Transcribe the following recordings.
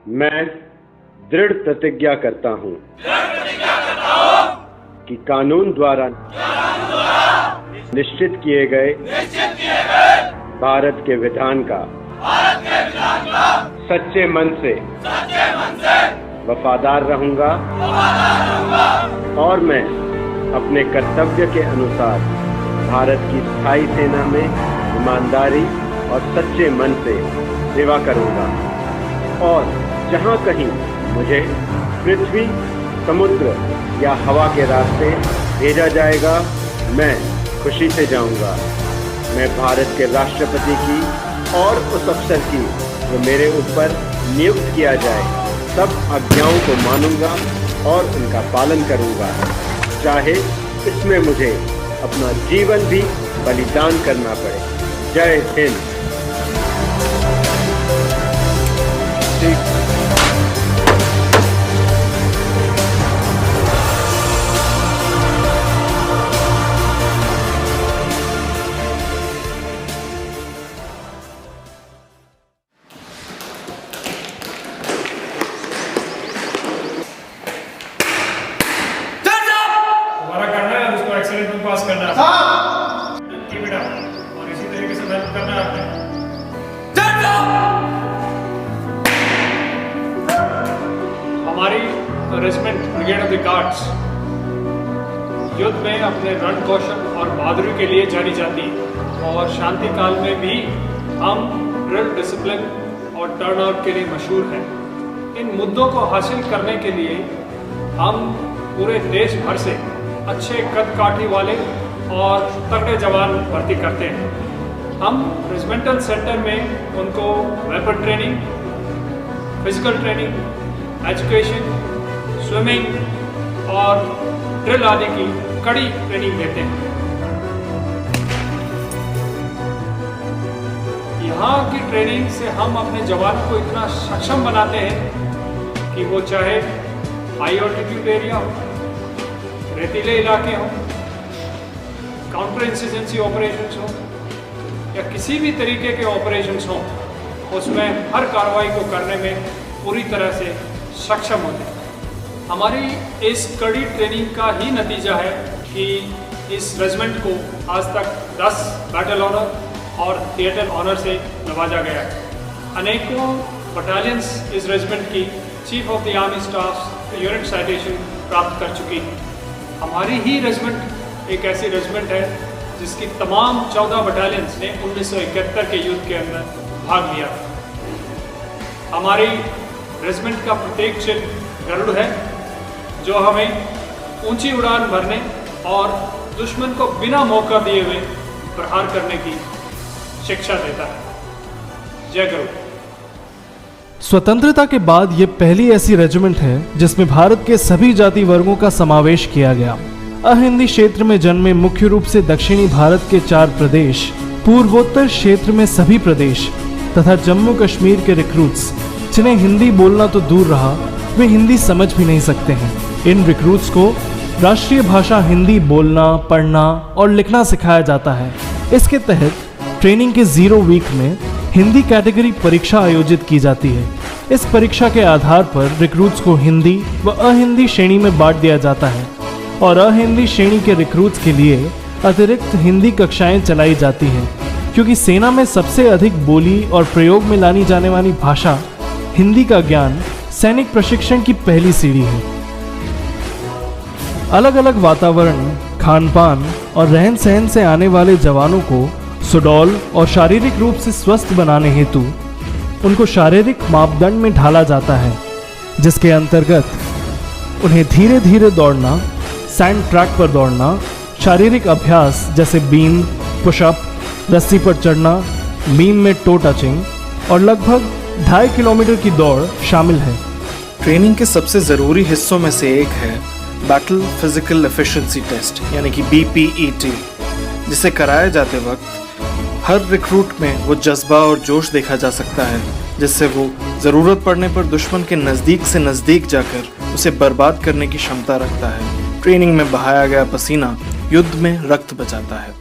मैं दृढ़ प्रतिज्ञा करता हूँ कि कानून द्वारा निश्चित किए गए भारत के विधान का सच्चे मन से वफादार रहूंगा और मैं अपने कर्तव्य के अनुसार भारत की स्थायी सेना में ईमानदारी और सच्चे मन से सेवा करूंगा और जहां कहीं मुझे पृथ्वी, समुद्र या हवा के रास्ते भेजा जाएगा, मैं खुशी से जाऊंगा। मैं भारत के राष्ट्रपति की और उस अफसर की जो मेरे ऊपर नियुक्त किया जाए सब आज्ञाओं को मानूंगा और उनका पालन करूंगा, चाहे इसमें मुझे अपना जीवन भी बलिदान करना पड़े। जय हिंद। पास करना है कि बेटा, और इसी तरीके से हेल्प करना है आपने। हमारी regiment brigade of the guards युद्ध में अपने रण कौशल और बहादुरी के लिए जानी जाती है और शांति काल में भी हम ड्रिल, डिसिप्लिन और टर्नआउट के लिए मशहूर हैं। इन मुद्दों को हासिल करने के लिए हम पूरे देश भर से अच्छे कद काठी वाले और तगड़े जवान भर्ती करते हैं। हम रेजिमेंटल सेंटर में उनको weapon training, physical training, education, swimming और ड्रिल आदि की कड़ी ट्रेनिंग देते हैं। यहाँ की ट्रेनिंग से हम अपने जवान को इतना सक्षम बनाते हैं कि वो चाहे हाई ऑल्टीट्यूड एरिया हो, रेतीले इलाके हों, काउंटर इंसर्जेंसी ऑपरेशंस हों या किसी भी तरीके के ऑपरेशंस हों, उसमें हर कार्रवाई को करने में पूरी तरह से सक्षम होते हैं। हमारी इस कड़ी ट्रेनिंग का ही नतीजा है कि इस रेजिमेंट को आज तक 10 बैटल ऑनर और थिएटर ऑनर से नवाजा गया है। अनेकों बटालियंस इस रेजिमेंट की chief of the army staff unit citation प्राप्त कर चुकी है। हमारी ही रेजिमेंट एक ऐसी रेजिमेंट है जिसकी तमाम 14 बटालियंस ने 1971 के युद्ध के अंदर भाग लिया। हमारी रेजिमेंट का प्रत्येक चिन्ह गरुड़ है जो हमें ऊंची उड़ान भरने और दुश्मन को बिना मौका दिए हुए प्रहार करने की शिक्षा देता है। जय गरुड़। स्वतंत्रता के बाद ये पहली ऐसी रेजिमेंट है जिसमें भारत के सभी जाति वर्गों का समावेश किया गया। अहिंदी क्षेत्र में जन्मे मुख्य रूप से दक्षिणी भारत के 4 प्रदेश, पूर्वोत्तर क्षेत्र में सभी प्रदेश तथा जम्मू कश्मीर के रिक्रूट्स जिन्हें हिंदी बोलना तो दूर रहा, वे हिंदी समझ भी नहीं सकते हैं। इन रिक्रूट्स को राष्ट्रीय भाषा हिंदी बोलना, पढ़ना और लिखना सिखाया जाता है। इसके तहत ट्रेनिंग के 0 वीक में हिंदी कैटेगरी परीक्षा आयोजित की जाती है। इस परीक्षा के आधार पर रिक्रूट्स को हिंदी व अहिंदी श्रेणी में बांट दिया जाता है और अहिंदी श्रेणी के रिक्रूट्स के लिए अतिरिक्त हिंदी कक्षाएं चलाई जाती हैं, क्योंकि सेना में सबसे अधिक बोली और प्रयोग में लानी जाने वाली भाषा हिंदी का ज्ञान सैनिक प्रशिक्षण की पहली सीढ़ी है। अलग अलग वातावरण, खान पान और रहन सहन से आने वाले जवानों को सुडौल और शारीरिक रूप से स्वस्थ बनाने हेतु उनको शारीरिक मापदंड में ढाला जाता है, जिसके अंतर्गत उन्हें धीरे धीरे दौड़ना, सैंड ट्रैक पर दौड़ना, शारीरिक अभ्यास जैसे बीम, पुशअप, रस्सी पर चढ़ना, बीम में टो टचिंग और लगभग 2.5 किलोमीटर की दौड़ शामिल है। ट्रेनिंग के सबसे ज़रूरी हिस्सों में से एक है बैटल फिजिकल एफिशिएंसी टेस्ट यानी कि BPET, जिसे कराए जाते वक्त हर रिक्रूट में वो जज्बा और जोश देखा जा सकता है जिससे वो ज़रूरत पड़ने पर दुश्मन के नज़दीक से नज़दीक जाकर उसे बर्बाद करने की क्षमता रखता है। ट्रेनिंग में बहाया गया पसीना युद्ध में रक्त बचाता है।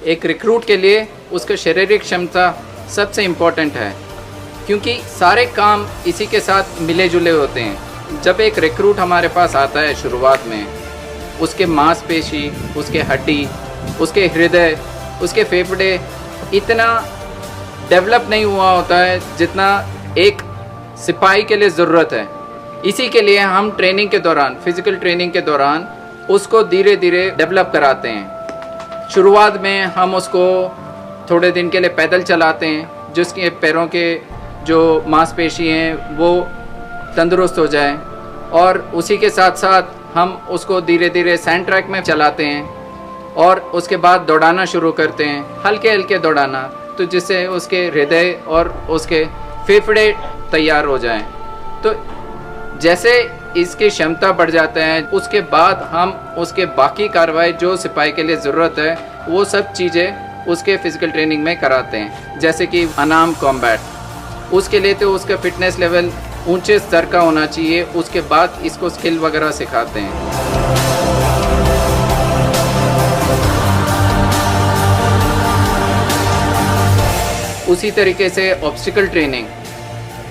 एक रिक्रूट के लिए उसकी शारीरिक क्षमता सबसे इम्पोर्टेंट है, क्योंकि सारे काम इसी के साथ मिले जुले होते हैं। जब एक रिक्रूट हमारे पास आता है शुरुआत में, उसके मांसपेशी, उसके हड्डी, उसके हृदय, उसके फेफड़े इतना डेवलप नहीं हुआ होता है जितना एक सिपाही के लिए ज़रूरत है। इसी के लिए हम ट्रेनिंग के दौरान, फिज़िकल ट्रेनिंग के दौरान उसको धीरे धीरे डेवलप कराते हैं। शुरुआत में हम उसको थोड़े दिन के लिए पैदल चलाते हैं, जिसके पैरों के जो मांसपेशी हैं वो तंदुरुस्त हो जाए, और उसी के साथ साथ हम उसको धीरे धीरे सैंड ट्रैक में चलाते हैं और उसके बाद दौड़ाना शुरू करते हैं, हल्के हल्के दौड़ाना, तो जिससे उसके हृदय और उसके फेफड़े तैयार हो जाएं। तो जैसे इसकी क्षमता बढ़ जाता है, उसके बाद हम उसके बाकी कार्रवाई जो सिपाही के लिए ज़रूरत है वो सब चीज़ें उसके फिज़िकल ट्रेनिंग में कराते हैं। जैसे कि अनार्म कॉम्बैट, उसके लिए तो उसका फिटनेस लेवल ऊंचे स्तर का होना चाहिए, उसके बाद इसको स्किल वगैरह सिखाते हैं। उसी तरीके से ऑब्स्टिकल ट्रेनिंग,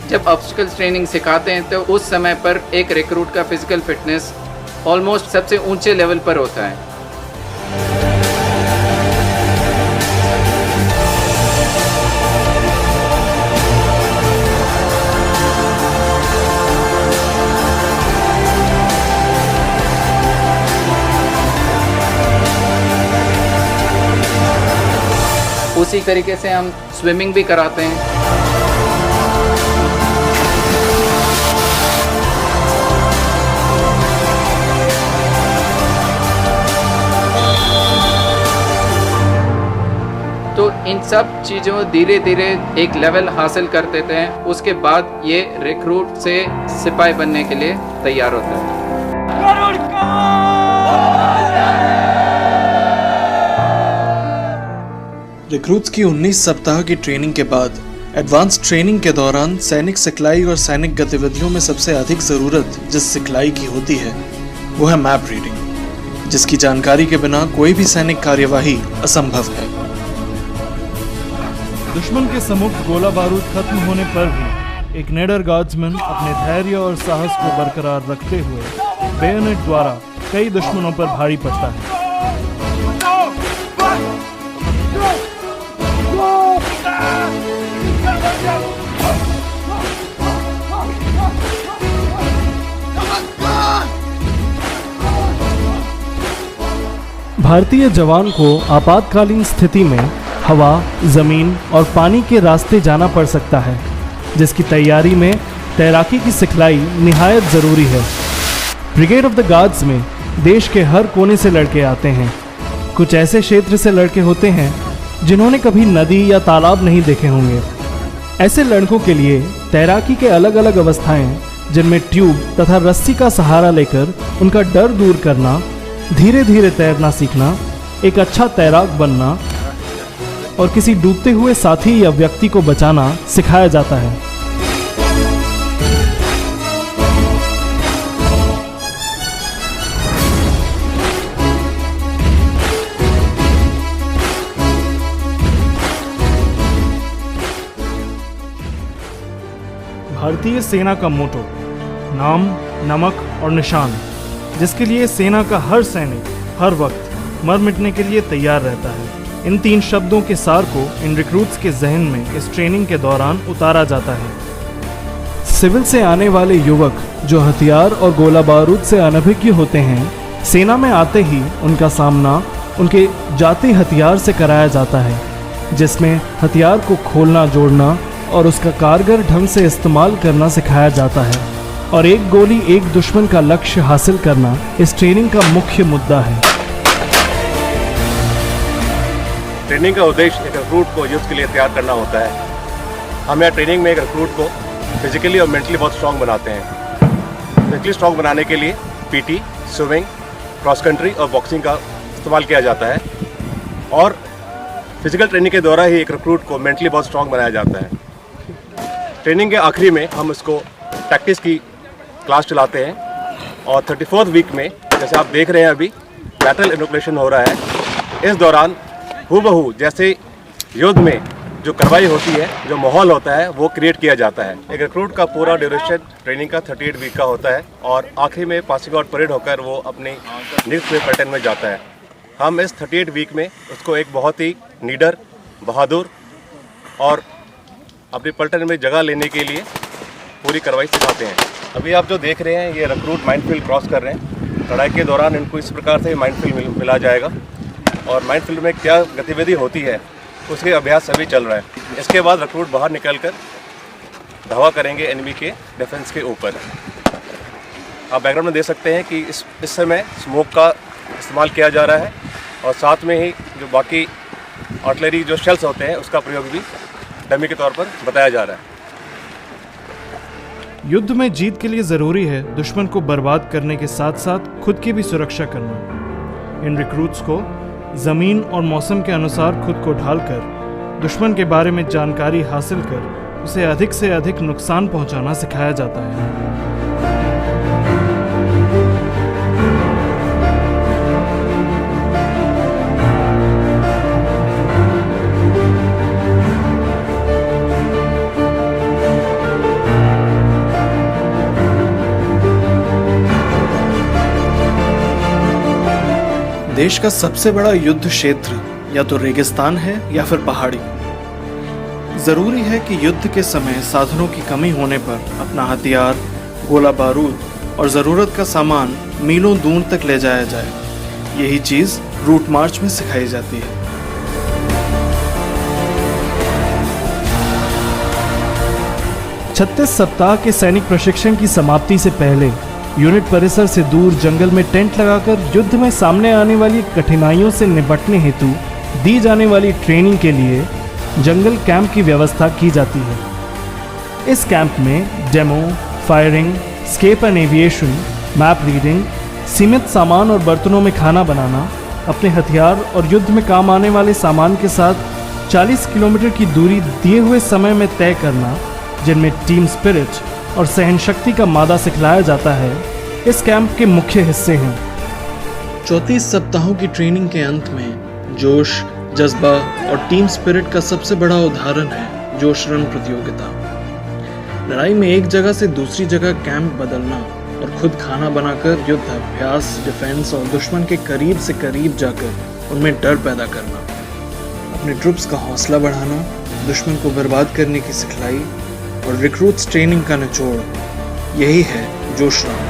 जब ऑब्स्टिकल ट्रेनिंग सिखाते हैं तो उस समय पर एक रिक्रूट का फिजिकल फिटनेस ऑलमोस्ट सबसे ऊंचे लेवल पर होता है। उसी तरीके से हम स्विमिंग भी कराते हैं। तो इन सब चीज़ों धीरे धीरे एक लेवल हासिल करते थे, उसके बाद ये रिक्रूट से सिपाही बनने के लिए तैयार होता है। रिक्रूट्स की 19 सप्ताह की ट्रेनिंग के बाद एडवांस ट्रेनिंग के दौरान सैनिक सिखलाई और सैनिक गतिविधियों में सबसे अधिक ज़रूरत जिस सिखलाई की होती है वो है मैप रीडिंग, जिसकी जानकारी के बिना कोई भी सैनिक कार्यवाही असंभव है। दुश्मन के सम्मुख गोला बारूद खत्म होने पर भी एक नेडर गार्ड्समैन अपने धैर्य और साहस को बरकरार रखते हुए बेयोनेट द्वारा कई दुश्मनों पर भारी पड़ता है। भारतीय जवान को आपातकालीन स्थिति में हवा, जमीन और पानी के रास्ते जाना पड़ सकता है, जिसकी तैयारी में तैराकी की सिखलाई निहायत ज़रूरी है। ब्रिगेड ऑफ द गार्ड्स में देश के हर कोने से लड़के आते हैं। कुछ ऐसे क्षेत्र से लड़के होते हैं जिन्होंने कभी नदी या तालाब नहीं देखे होंगे। ऐसे लड़कों के लिए तैराकी के अलग अलग अवस्थाएं, जिनमें ट्यूब तथा रस्सी का सहारा लेकर उनका डर दूर करना, धीरे धीरे तैरना सीखना, एक अच्छा तैराक बनना और किसी डूबते हुए साथी या व्यक्ति को बचाना सिखाया जाता है। भारतीय सेना का मोटो नाम, नमक और निशान, जिसके लिए सेना का हर सैनिक हर वक्त मर मिटने के लिए तैयार रहता है। इन 3 शब्दों के सार को इन रिक्रूट्स के जहन में इस ट्रेनिंग के दौरान उतारा जाता है। सिविल से आने वाले युवक जो हथियार और गोला बारूद से अनभिज्ञ होते हैं, सेना में आते ही उनका सामना उनके जाती हथियार से कराया जाता है, जिसमें हथियार को खोलना, जोड़ना और उसका कारगर ढंग से इस्तेमाल करना सिखाया जाता है। और एक गोली एक दुश्मन का लक्ष्य हासिल करना इस ट्रेनिंग का मुख्य मुद्दा है। ट्रेनिंग का उद्देश्य एक रिक्रूट को युद्ध के लिए तैयार करना होता है। हम यहाँ ट्रेनिंग में एक रिक्रूट को फिजिकली और मेंटली बहुत स्ट्रॉन्ग बनाते हैं। फिजिकली स्ट्रॉन्ग बनाने के लिए पीटी, स्विमिंग, क्रॉस कंट्री और बॉक्सिंग का इस्तेमाल किया जाता है, और फिजिकल ट्रेनिंग के द्वारा ही एक रिक्रूट को मेंटली बहुत स्ट्रॉन्ग बनाया जाता है। ट्रेनिंग के आखिरी में हम इसको प्रैक्टिस की क्लास चलाते हैं, और 34th वीक में जैसे आप देख रहे हैं अभी बैटल इनोकुलेशन हो रहा है। इस दौरान हूबहू जैसे युद्ध में जो कार्रवाई होती है, जो माहौल होता है, वो क्रिएट किया जाता है। एक रिक्रूट का पूरा ड्यूरेशन ट्रेनिंग का 38 वीक का होता है और आखिर में पासिंग आउट परेड होकर वो अपनी नेक्स्ट प्लेटन में जाता है। हम इस 38 वीक में उसको एक बहुत ही नीडर, बहादुर और अपनी पलटन में जगह लेने के लिए पूरी कार्रवाई सिखाते हैं। अभी आप जो देख रहे हैं, ये रिक्रूट माइनफील्ड क्रॉस कर रहे हैं। लड़ाई के दौरान इनको इस प्रकार से माइनफील्ड मिला जाएगा और माइनफील्ड में क्या गतिविधि होती है उसके अभ्यास अभी चल रहा है। इसके बाद रिक्रूट बाहर निकलकर धावा करेंगे एनिमी के डिफेंस के ऊपर। आप बैकग्राउंड में देख सकते हैं कि इस समय स्मोक का इस्तेमाल किया जा रहा है और साथ में ही जो बाकी आर्टिलरी जो शेल्स होते हैं उसका प्रयोग भी डमी के तौर पर बताया जा रहा है। युद्ध में जीत के लिए जरूरी है दुश्मन को बर्बाद करने के साथ साथ खुद की भी सुरक्षा करना। इन रिक्रूट्स को जमीन और मौसम के अनुसार खुद को ढालकर दुश्मन के बारे में जानकारी हासिल कर उसे अधिक से अधिक नुकसान पहुंचाना सिखाया जाता है। देश का सबसे बड़ा युद्ध क्षेत्र या तो रेगिस्तान है या फिर पहाड़ी। जरूरी है कि युद्ध के समय साधनों की कमी होने पर अपना हथियार, गोला बारूद और जरूरत का सामान मीलों दूर तक ले जाया जाए। यही चीज रूट मार्च में सिखाई जाती है। 36 सप्ताह के सैनिक प्रशिक्षण की समाप्ति से पहले यूनिट परिसर से दूर जंगल में टेंट लगाकर युद्ध में सामने आने वाली कठिनाइयों से निपटने हेतु दी जाने वाली ट्रेनिंग के लिए जंगल कैंप की व्यवस्था की जाती है। इस कैंप में demo, firing, escape and aviation, map reading, सीमित सामान और बर्तनों में खाना बनाना, अपने हथियार और युद्ध में काम आने वाले सामान के साथ 40 किलोमीटर की दूरी दिए हुए समय में तय करना, जिनमें टीम स्पिरिट और सहनशक्ति का मादा सिखलाया जाता है, इस कैंप के मुख्य हिस्से हैं। 34 सप्ताहों की ट्रेनिंग के अंत में जोश, जज्बा और टीम स्पिरिट का सबसे बड़ा उदाहरण है जोश रन प्रतियोगिता। लड़ाई में एक जगह से दूसरी जगह कैंप बदलना और खुद खाना बनाकर युद्ध अभ्यास, डिफेंस और दुश्मन के करीब से करीब जाकर उनमें डर पैदा करना, अपने ट्रुप्स का हौसला बढ़ाना, दुश्मन को बर्बाद करने की सिखलाई और रिक्रूट्स ट्रेनिंग का निचोड़, यही है जोश रन।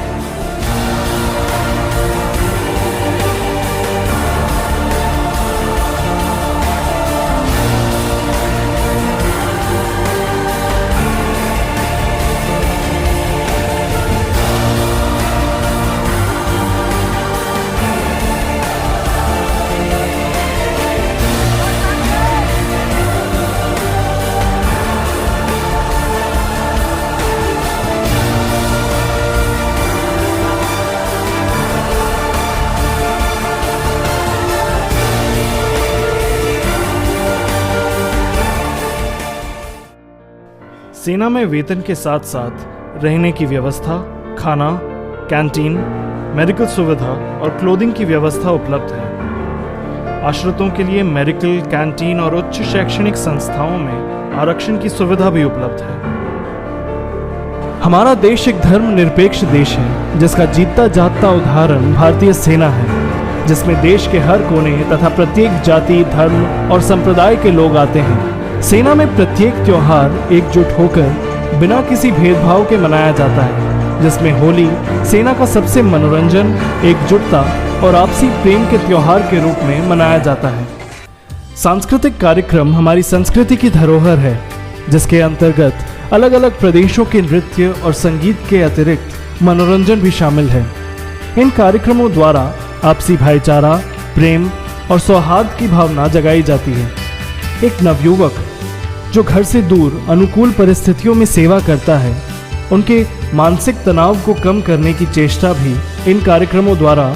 सेना में वेतन के साथ साथ रहने की व्यवस्था, खाना, कैंटीन, मेडिकल सुविधा और क्लोथिंग की व्यवस्था उपलब्ध है। आश्रितों के लिए मेडिकल, कैंटीन और उच्च शैक्षणिक संस्थाओं में आरक्षण की सुविधा भी उपलब्ध है। हमारा देश एक धर्मनिरपेक्ष देश है जिसका जीतता जागता उदाहरण भारतीय सेना है, जिसमें देश के हर कोने तथा प्रत्येक जाति, धर्म और संप्रदाय के लोग आते हैं। सेना में प्रत्येक त्योहार एकजुट होकर बिना किसी भेदभाव के मनाया जाता है, जिसमें होली सेना का सबसे मनोरंजन, एकजुटता और आपसी प्रेम के त्योहार के रूप में मनाया जाता है। सांस्कृतिक कार्यक्रम हमारी संस्कृति की धरोहर है, जिसके अंतर्गत अलग अलग प्रदेशों के नृत्य और संगीत के अतिरिक्त मनोरंजन भी शामिल है। इन कार्यक्रमों द्वारा आपसी भाईचारा, प्रेम और सौहार्द की भावना जगाई जाती है। एक नवयुवक जो घर से दूर अनुकूल परिस्थितियों में सेवा करता है, उनके मानसिक तनाव को कम करने की चेष्टा भी इन कार्यक्रमों द्वारा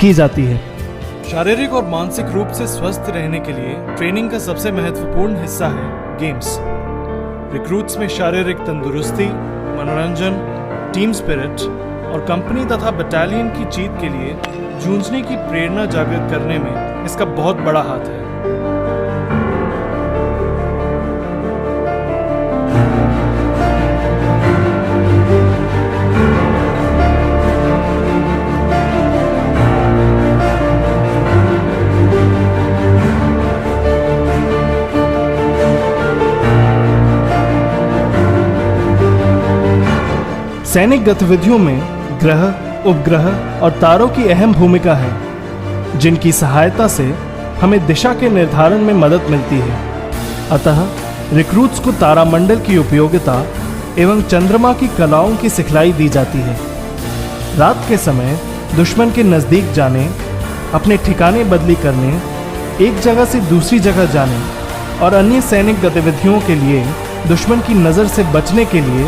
की जाती है। शारीरिक और मानसिक रूप से स्वस्थ रहने के लिए ट्रेनिंग का सबसे महत्वपूर्ण हिस्सा है गेम्स। रिक्रूट्स में शारीरिक तंदुरुस्ती, मनोरंजन, टीम स्पिरिट और कंपनी तथा बटालियन की जीत के लिए जूझने की प्रेरणा जागृत करने में इसका बहुत बड़ा हाथ है। सैनिक गतिविधियों में ग्रह, उपग्रह और तारों की अहम भूमिका है, जिनकी सहायता से हमें दिशा के निर्धारण में मदद मिलती है। अतः रिक्रूट्स को तारामंडल की उपयोगिता एवं चंद्रमा की कलाओं की सिखलाई दी जाती है। रात के समय दुश्मन के नज़दीक जाने, अपने ठिकाने बदली करने, एक जगह से दूसरी जगह जाने और अन्य सैनिक गतिविधियों के लिए दुश्मन की नज़र से बचने के लिए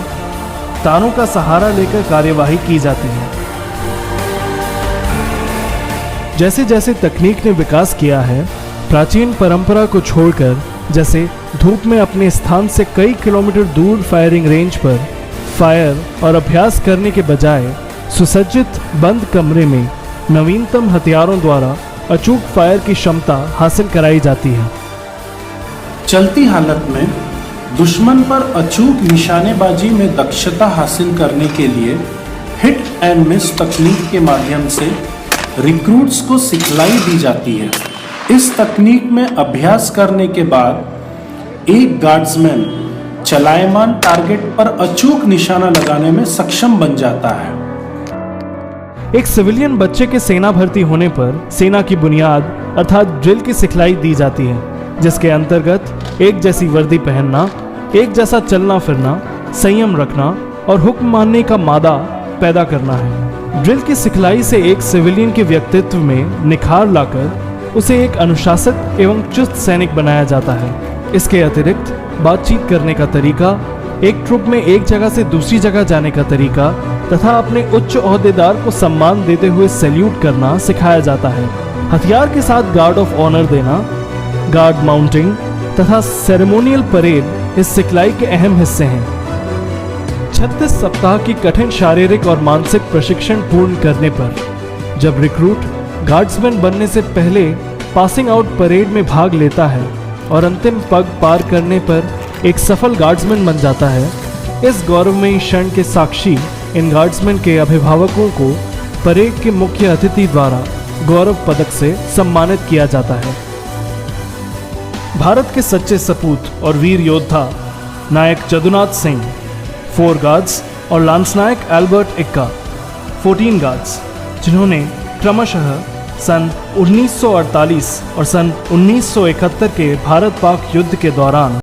तारों का सहारा लेकर कार्यवाही की जाती है। जैसे जैसे तकनीक ने विकास किया है, प्राचीन परंपरा को छोड़कर, जैसे धूप में अपने स्थान से कई किलोमीटर दूर फायरिंग रेंज पर फायर और अभ्यास करने के बजाय सुसज्जित बंद कमरे में नवीनतम हथियारों द्वारा अचूक फायर की क्षमता हासिल कराई जाती है। चलती हालत में दुश्मन पर अचूक निशानेबाजी में दक्षता हासिल करने के लिए हिट एंड मिस तकनीक के माध्यम से रिक्रूट्स को सिखलाई दी जाती है। इस तकनीक में अभ्यास करने के बाद एक गार्ड्समैन चलायमान टारगेट पर अचूक निशाना लगाने में सक्षम बन जाता है। एक सिविलियन बच्चे के सेना भर्ती होने पर सेना की बुनियाद अर्थात ड्रिल की सिखलाई दी जाती है, जिसके अंतर्गत एक जैसी वर्दी पहनना, एक जैसा चलना फिरना, संयम रखना और हुक्म मानने का मादा पैदा करना है। ड्रिल की सिखलाई से एक सिविलियन के व्यक्तित्व में निखार लाकर उसे एक अनुशासित एवं चुस्त सैनिक बनाया जाता है। इसके अतिरिक्त बातचीत करने का तरीका, एक ट्रुप में एक जगह से दूसरी जगह जाने का तरीका तथा अपने उच्च ओहदेदार को सम्मान देते हुए सैल्यूट करना सिखाया जाता है। हथियार के साथ गार्ड ऑफ ऑनर देना, गार्ड माउंटिंग तथा सेरेमोनियल परेड इस सिखलाई के अहम हिस्से हैं। 36 सप्ताह की कठिन शारीरिक और मानसिक प्रशिक्षण पूर्ण करने पर जब रिक्रूट गार्ड्समैन बनने से पहले पासिंग आउट परेड में भाग लेता है और अंतिम पग पार करने पर एक सफल गार्ड्समैन बन जाता है, इस गौरवमयी क्षण के साक्षी इन गार्ड्समैन के अभिभावकों को परेड के मुख्य अतिथि द्वारा गौरव पदक से सम्मानित किया जाता है। भारत के सच्चे सपूत और वीर योद्धा नायक जदुनाथ सिंह, 4 गार्ड्स और लांसनायक एल्बर्ट इक्का, 14 गार्ड्स, जिन्होंने क्रमशः सन 1948 और सन 1971 के भारत पाक युद्ध के दौरान